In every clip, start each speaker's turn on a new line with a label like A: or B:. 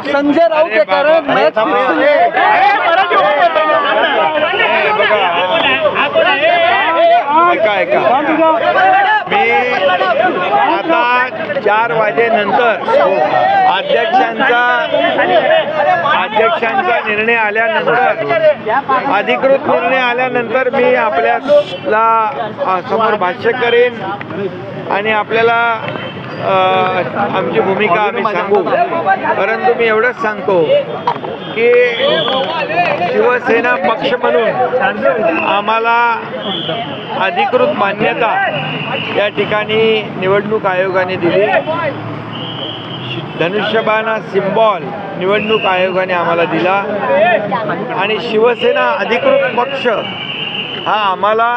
A: संजय राऊत के कारण मॅच
B: मी आता 4 वाजेनंतर अध्यक्षांचा निर्णय आल्यानंतर अधिकृत निर्णय आल्यानंतर मी आपल्याला समोर भाष्य करेन आणि आपल्याला आमची भूमिका आम्ही सांगू। परंतु मी एवढंच सांगतो की शिवसेना पक्ष म्हणून आम्हाला अधिकृत मान्यता या ठिकाणी निवडणूक आयोगाने दिली। धनुष्यबाण सिम्बॉल निवडणूक आयोगाने आम्हाला दिला आणि शिवसेना अधिकृत पक्ष हा आम्हाला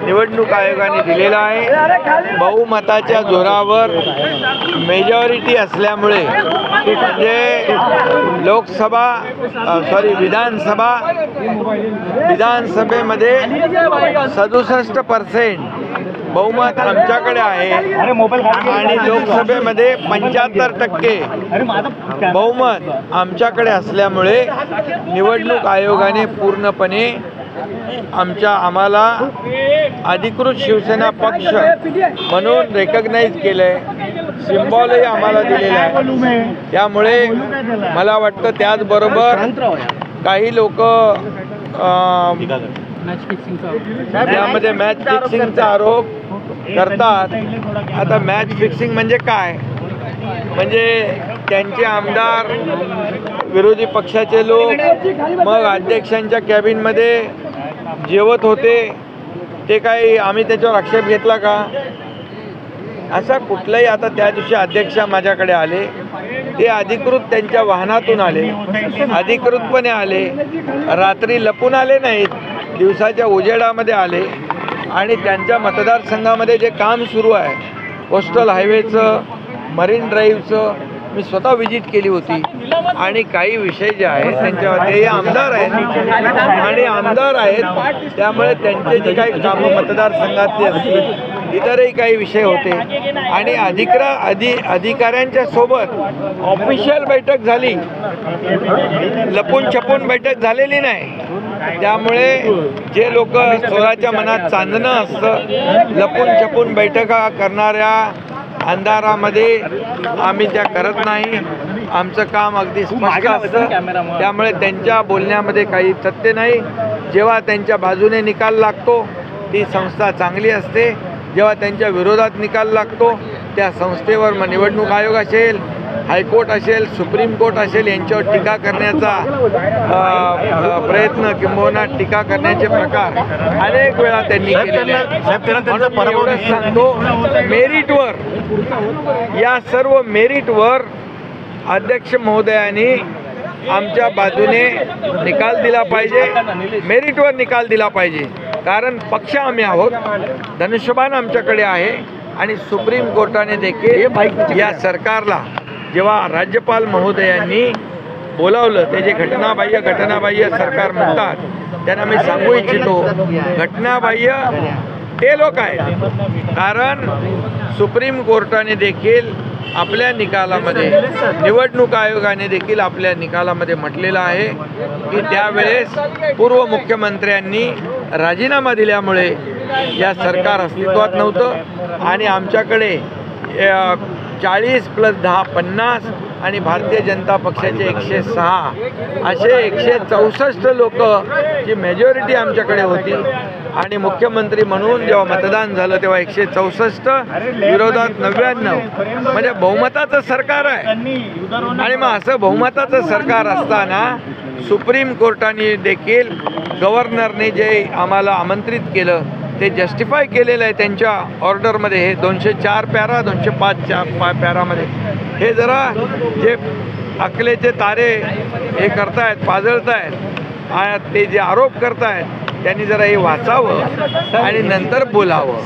B: निवडणूक आयोगाने दिलेला आहे। बहुमताच्या जोरावर मेजॉरिटी असल्यामुळे जे विधानसभेमध्ये 67% बहुमत आमच्याकडे आहे आणि लोकसभेमध्ये 75% बहुमत आमच्याकडे असल्यामुळे निवडणूक आयोगाने पूर्णपणे आम्हाला अधिकृत शिवसेना पक्ष म्हणून रेकग्नाइज केलंय, सिम्बॉलही आम्हाला दिलेला आहे। त्यामुळे मला वाटतं त्याचबरोबर काही लोक यामध्ये मॅच फिक्सिंगचा आरोप करतात। आता मॅच फिक्सिंग म्हणजे काय? म्हणजे त्यांचे आमदार विरोधी पक्षाचे लोक मग अध्यक्षांच्या कॅबिनमध्ये जेवत होते, ते काही आम्ही त्याच्यावर आक्षेप घेतला का? असा कुठलाही आता त्या दिवशी अध्यक्ष माझ्याकडे आले, ते अधिकृत त्यांच्या वाहनातून आले, अधिकृतपणे आले, रात्री लपून आले नाहीत, दिवसाच्या उजेडामध्ये आले आणि त्यांच्या मतदारसंघामध्ये जे काम सुरू आहे कोस्टल हायवेचं, मरीन ड्राईव्हचं मी स्वतः विजिट केली होती आणि काही विषय जे आहेत त्यांच्यावर ते आमदार आहेत त्यामुळे त्यांचे जे काही कामं मतदारसंघातले असतील इतरही काही विषय होते आणि अधिकाऱ्यांच्या सोबत ऑफिशियल बैठक झाली, लपून छपून बैठक झालेली नाही। त्यामुळे जे लोक चोराच्या मनात चांदणं असतं, लपून छपून बैठका करणाऱ्या अंधारामध्ये आम्ही त्या करत नाही। आमचं काम अगदी स्पष्ट असतं, त्यामुळे त्यांच्या बोलण्यामध्ये काही तथ्य नाही। जेव्हा त्यांच्या बाजूने निकाल लागतो ती संस्था चांगली असते, जेव्हा त्यांच्या विरोधात निकाल लागतो त्या संस्थेवर मग निवडणूक आयोग असेल, हायकोर्ट असेल, सुप्रीम कोर्ट असेल यांच्यावर टीका करण्याचा प्रयत्न किंबहुना टीका करण्याचे प्रकार अनेक वेळा त्यांनी केलेले आहेत। सांगतो मेरिटवर, या सर्व मेरिटवर अध्यक्ष महोदयांनी आमच्या बाजूने निकाल दिला पाहिजे, मेरिटवर निकाल दिला पाहिजे। कारण पक्ष आम्ही आहोत, धनुष्यबाण आमच्याकडे आहे आणि सुप्रीम कोर्टाने देखील या सरकारला जेव्हा राज्यपाल महोदयांनी बोलावलं, ते जे घटनाबाह्य सरकार म्हणतात त्यांना मी सांगू इच्छितो, घटनाबाह्य ते लोक आहेत। कारण सुप्रीम कोर्टाने देखील आपल्या निकालामध्ये, निवडणूक आयोगाने देखील आपल्या निकालामध्ये म्हटलेलं आहे की त्यावेळेस पूर्व मुख्यमंत्र्यांनी राजीनामा दिल्यामुळे या सरकार अस्तित्वात नव्हतं आणि आमच्याकडे 40 + 10 50 आणि भारतीय जनता पक्षाचे 106 असे 164 लोक जी मेजॉरिटी आमच्याकडे होती आणि मुख्यमंत्री म्हणून जेव्हा मतदान झालं तेव्हा 164 विरोधात 99 म्हणजे बहुमताचं सरकार आहे। आणि मग असं बहुमताचं सरकार असताना सुप्रीम कोर्टाने देखील गव्हर्नरने जे आम्हाला आमंत्रित केलं ते जस्टिफाय केलेलं आहे त्यांच्या ऑर्डरमध्ये। हे 204 पॅरा 205 पॅरामध्ये हे जरा जे अकलेचे तारे हे करतायत, पाजळतायत, ते जे आरोप करतायत त्यांनी जरा हे वाचावं आणि नंतर बोलावं।